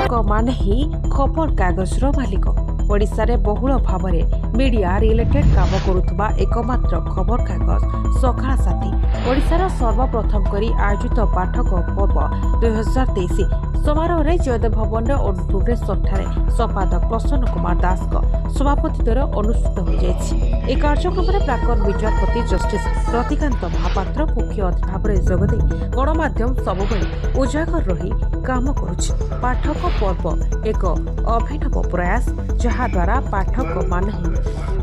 पाठक माने ही खबर कागजर मालिक। ओडिशा रे बहुल भाव में मीडिया रिलेटेड काम करुवा एकमात्र खबर कागज सकाळ साथी ओडिशार सर्वप्रथम करी आयोजित पाठक पर्व 2023 समारोह में जयदेव भवन और भुवनेश्वर संपादक प्रसन्न कुमार दास सभापति अनुष्ठित हो जाएगी। एक कार्यक्रम में प्राक्तन विचारपति जस्टिस रतिकांत महापात्र मुख्य अतिथि भाव में जोगदे गणमाध्यम सबुबले उजागर रही काम करुछि। पाठक पर्व एक अभिनव प्रयास जहाद्वारा पाठक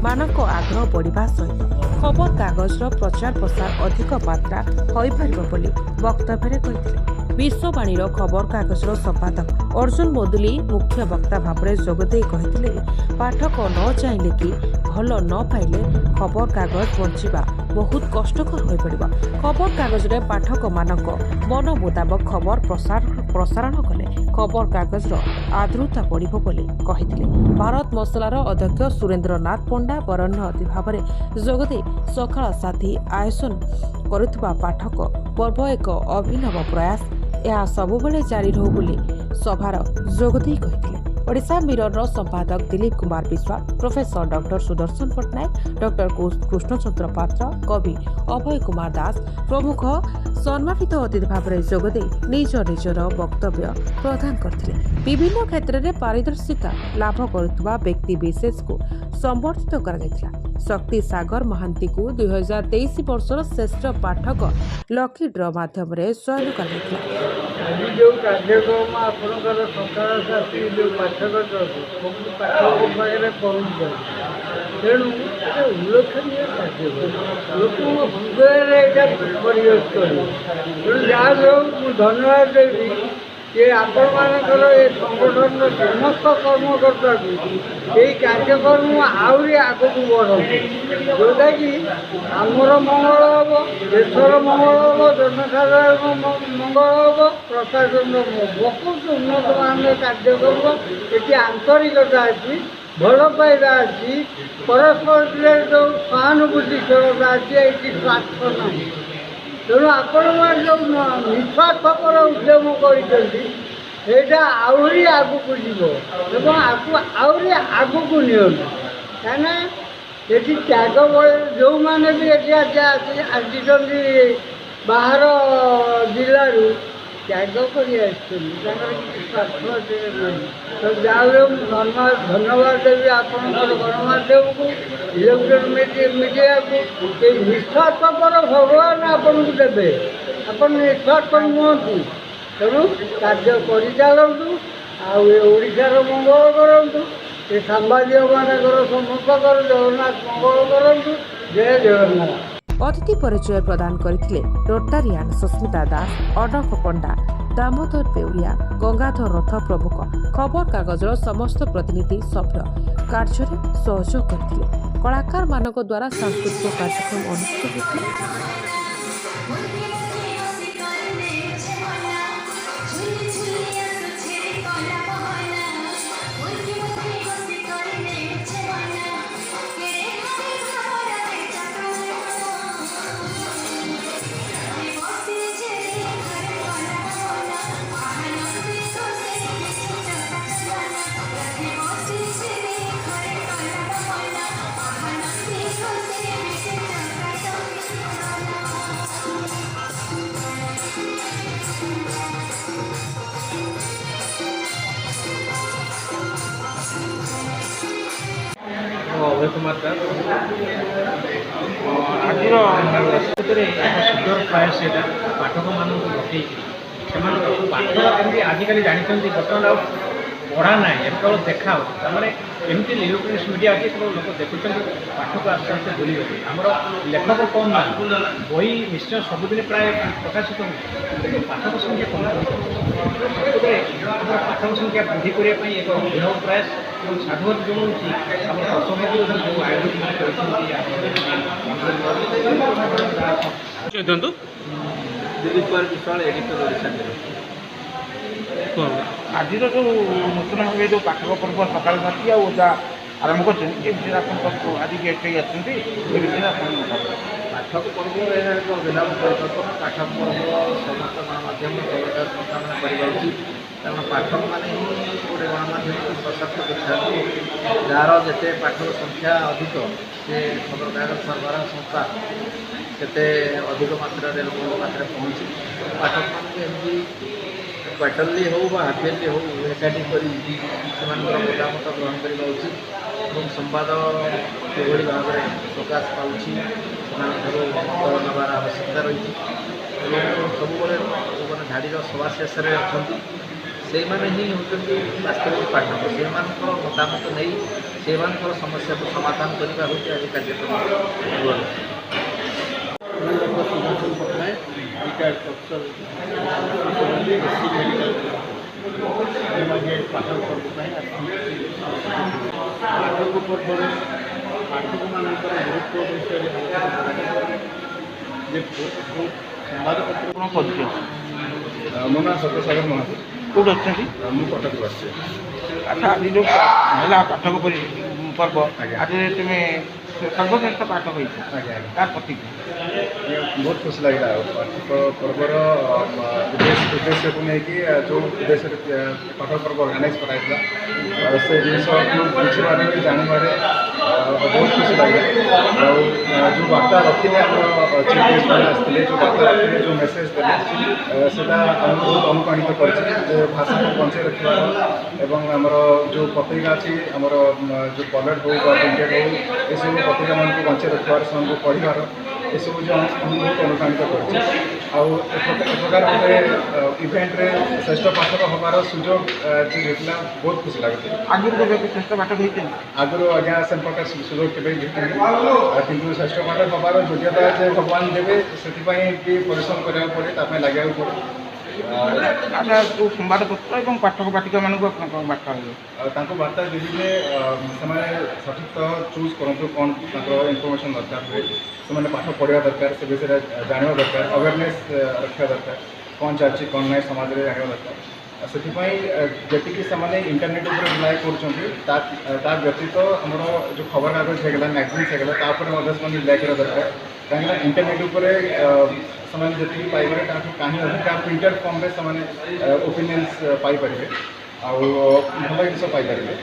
मानक आग्रह बढ़िबा सहित खबर कागजर प्रचार प्रसार अधिक मात्रा होई परिबो बोली वक्तव्य कहिथिले। विश्ववाणी खबर कागजर संपादक अर्जुन मोदुली मुख्य वक्ता भाव में जोगदे कहिथिले पाठक न चाहिले कि भल न पाइले खबर कागज बंचिबा बहुत कष्टकर हो पड़िबा। खबर कागज रे पाठक मानक मन मुताबक खबर प्रसारण कले खबर कागजर आदृता बढ़िबो बोली कहिथिले। भारत मसलार अध्यक्ष सुरेंद्रनाथ पंडा बरण्य अतिथि भाव में जोगदे सकाळ साथी आयोजन करुवा पाठक पर्व एक अभिनव प्रयास यह सबुबले जारी रहू बोली सभार जोगदे कहिथिले। ओडिशा मिरर संपादक Dilip Kumar Biswas, professor doctor Sudarshan Pattanaik, doctor Krishnachandra Patra, कवि अभय कुमार दास प्रमुख सम्मानित अतिथि भाव में जोगदे निज निजर वक्तव्य प्रदान करथिले। विभिन्न क्षेत्र में पारदर्शिता लाभ करुवा व्यक्ति विशेष को संबर्धित करा। शक्ति सागर महांती को 2023 वर्षर श्रेष्ठ पाठक लकी ड्र माध्यम चयन कर जो कार्यक्रम आपणकर सकाल साथी जो पाठक पाठक पाखे पहुँच तेणु उल्लेखनीय कार्यक्रम लोक हृदय परिवेश कर तेणु जहाँ भी हूँ धन्यवाद देवी ये आपण मानकर ये संगठन समस्त कर्मकर्ता को यही कार्यक्रम आहरी आगक बढ़े जोटा कि आमर मंगल हम देशर मंगल हम जनसाधारण मंगल हम प्रशासन बहुत उन्नत मान कार्यक्रम ये आंतरिकता अच्छी भल पाइबा अच्छी परस्पर जो सहानुभूतिशीलता अच्छी ये स्वार्थ ना तेणु आपण जो निस्वार्थपर उद्यम करटा आहरी आगक जीव आहरी आगक नियंतु कहीं ये त्याग जो मैंने भी आसी बाहर जिलू त्याग कर स्वार्थ तो जहाँ धन्यवाद देवी आपंकर गणमाध्यम को इलेक्ट्रोनिक मीडिया को निस्वार्थपर भगवान आपन को देवे आप निस्वार्थ नुहतु तेणु कार्य कर चलतु आशार मंगल करूँ ये सांबादिक मानकर समस्तकर जगन्नाथ मंगल करूँ। जय जगन्नाथ। अतिथि परिचय प्रदान करथिले रोटारियान सस्मिता दास, अडफ पंडा, दामोदर पेउरिया, गंगाधर रथ प्रमुख खबर कागजर समस्त प्रतिनिधि सभ्य कार्य सहयोग करथिले। कलाकार मानक द्वारा सांस्कृतिक कार्यक्रम अनुष्ठित होथिले। अभय कुमार दास आज सुंदर प्रयास पाठक मान लगे पाठ आजिकल जानते बर्तमान पढ़ा ना केवल देखा मैंने एमती इलेक्ट्रोनिक्स मीडिया अच्छी सब लोग देखुं पाठक आस्ते आस्ते भूल गए आमर लेखक कम ना बही निश्चय सबुदिन प्राय प्रकाशित हो पाठक संख्या कम पाठक संख्या वृद्धि करने एक अभिनव प्रयास साधुवाद जनाऊँगी आम प्रसंग जो आयोजन दिलीप कुमार विश्वाल एडिटर आज जो नूतन भाव जो पाठक पर्व सकाल साथी आरंभ कर आज गेस्ट पाठक पर्व एक अभिनव पाठक पर्व समस्त गणमाध्यम संस्था कर କାରଣ ପାଠକମାନେ ହିଁ ଗୋଟେ ଗଣମାଧ୍ୟମକୁ ସଶକ୍ତ କରିଥାନ୍ତି। ଯାହାର ଯେତେ ପାଠକ ସଂଖ୍ୟା ଅଧିକ ସେ ଖବରକାଗଜ ସରବରାହ ସଂସ୍ଥା ସେତେ ଅଧିକ ମାତ୍ରାରେ ଲୋକଙ୍କ ପାଖରେ ପହଞ୍ଚି ପାଠକମାନଙ୍କୁ ଏମିତି କ୍ୱାର୍ଟରଲି ହେଉ ବା ହାଫିୟରଲି ହେଉ ଏକାଠି କରି ସେମାନଙ୍କର ମତାମତ ଗ୍ରହଣ କରିବା ଉଚିତ ଏବଂ ସମ୍ବାଦ କିଭଳି ଭାବରେ ପ୍ରକାଶ ପାଉଛି ସେମାନଙ୍କଠାରୁ ମତ ନେବାର ଆବଶ୍ୟକତା ରହିଛି। ଏବଂ ସବୁବେଳେ ଯେଉଁମାନେ ଧାଡ଼ିର ସଭା ଶେଷରେ ଅଛନ୍ତି ସେଇମାନେ ହିଁ ହେଉଛନ୍ତି ବାସ୍ତବିକ ପାଠକ। ସେମାନଙ୍କର ମତାମତ ନେଇ ସେମାନଙ୍କର ସମସ୍ୟାକୁ ସମାଧାନ କରିବା ହେଉଛି ଆଜି କାର୍ଯ୍ୟକ୍ରମ। Doctor Sudarshan Pattnaik retired professor ପାଠକ ପର୍ବ ପାଇଁ ଆସିଛି। ପାଠକ ପର୍ବରେ ପାଠକମାନଙ୍କର ଗୁରୁତ୍ୱ ବିଷୟରେ ଯେ ସମ୍ବାଦପତ୍ର କ'ଣ ପରିଚୟ? ମୋ ନାଁ ସତ୍ୟସାଗର ମହାନ୍ତି। କେଉଁଠି ଅଛନ୍ତି? ମୁଁ କଟକରୁ ଆସିଛି। ଆଚ୍ଛା, ଆଜି ଯେଉଁ ହେଲା ପାଠକ ପର୍ବ, ଆଜ୍ଞା। ଆଜି ତୁମେ ସର୍ବଶ୍ରେଷ୍ଠ ପାଠକ ହେଇଛ, ଆଜ୍ଞା ଆଜ୍ଞା ତାର ପ୍ରତିକ୍ରିୟା? ବହୁତ ଖୁସି ଲାଗିଲା। ପାଠକ ପର୍ବର ଉଦ୍ଦେଶ୍ୟକୁ ନେଇକି ଯେଉଁ ଉଦ୍ଦେଶ୍ୟରେ ପାଠକ ପର୍ବ ଅର୍ଗାନାଇଜ୍ କରାଯାଇଥିଲା ସେ ଜିନିଷକୁ ବୁଝିବାରେ ଜାଣିବାରେ ବହୁତ ଖୁସି ଲାଗିଲା। ଆଉ ଯେଉଁ ବାର୍ତ୍ତା ରଖିଲେ ଆମର ଚିଫ୍ ଗେଷ୍ଟମାନେ ଆସିଥିଲେ, ଯେଉଁ ବାର୍ତ୍ତା ରଖିଲେ, ଯେଉଁ ମେସେଜ୍ ଦେଲେ ସେଇଟା ଆମକୁ ବହୁତ ଅନୁପ୍ରାଣିତ କରିଛି ଯେ ଭାଷାକୁ ବଞ୍ଚାଇ ରଖିବାର ଏବଂ ଆମର ଯେଉଁ ପତ୍ରିକା ଅଛି ଆମର ଯେଉଁ କଲର୍ଡ ହେଉ ବା ପ୍ରିଣ୍ଟେଡ୍ ହେଉ ଏସବୁ ପତ୍ରିକାମାନଙ୍କୁ ବଞ୍ଚାଇ ରଖିବାର ସେମାନଙ୍କୁ ପଢ଼ିବାର ଏସବୁ ଯେଉଁ ଆମକୁ ବହୁତ ଅନୁପ୍ରାଣିତ କରିଛି। ଆଉ ଏପ୍ରକାର ଗୋଟେ ଇଭେଣ୍ଟରେ ଶ୍ରେଷ୍ଠ ପାଠକ ହେବାର ସୁଯୋଗ ଯେ ହେଇଥିଲା ବହୁତ ଖୁସି ଲାଗୁଛି। ଆଗରୁ କେବେ ଶ୍ରେଷ୍ଠ ପାଠକ ହେଇଛନ୍ତି? ଆଗରୁ ଆଜ୍ଞା ସେ ପ୍ରକାର ସୁଯୋଗ କେବେ ଘଟିନି, କିନ୍ତୁ ଶ୍ରେଷ୍ଠ ପାଠକ ହେବାର ଯୋଗ୍ୟତା ଯେ ଭଗବାନ ଦେବେ ସେଥିପାଇଁ ବି ପରିଶ୍ରମ କରିବାକୁ ପଡ଼େ, ତା ପାଇଁ ଲାଗିବାକୁ ପଡ଼େ। ଆଚ୍ଛା, ଯେଉଁ ସମ୍ବାଦପତ୍ର ଏବଂ ପାଠକ ପାଠିକାମାନଙ୍କୁ ଆପଣ କ'ଣ ବାର୍ତ୍ତା ହେବେ? ତାଙ୍କୁ ବାର୍ତ୍ତା ଦେବି ଯେ ସେମାନେ ସଠିକ୍ ଚୁଜ୍ କରନ୍ତୁ କ'ଣ ତାଙ୍କର ଇନଫର୍ମେସନ୍ ଦରକାର ହୁଏ। ସେମାନେ ପାଠ ପଢ଼ିବା ଦରକାର, ସେ ବିଷୟରେ ଜାଣିବା ଦରକାର, ଆୱେରନେସ୍ ରଖିବା ଦରକାର, କ'ଣ ଚାଲିଛି କ'ଣ ନାହିଁ ସମାଜରେ ଜାଣିବା ଦରକାର। ସେଥିପାଇଁ ଯେତିକି ସେମାନେ ଇଣ୍ଟରନେଟ୍ ଉପରେ ରିଲାଏ କରୁଛନ୍ତି ତା ବ୍ୟତୀତ ଆମର ଯେଉଁ ଖବରକାଗଜ ହେଇଗଲା, ମ୍ୟାଗାଜିନ୍ସ ହେଇଗଲା, ତା ଉପରେ ମଧ୍ୟ ସେମାନେ ରିଲାଏ କରିବା ଦରକାର। କାହିଁକିନା ଇଣ୍ଟରନେଟ୍ ଉପରେ ସେମାନେ ଯେତିକି ପାଇପାରିବେ ତାଠୁ କାହିଁ ଅଧିକା ପ୍ରିଣ୍ଟେଡ୍ ଫର୍ମରେ ସେମାନେ ଓପିନିଅନ୍ସ ପାଇପାରିବେ ଆଉ ଭଲ ଜିନିଷ ପାଇପାରିବେ।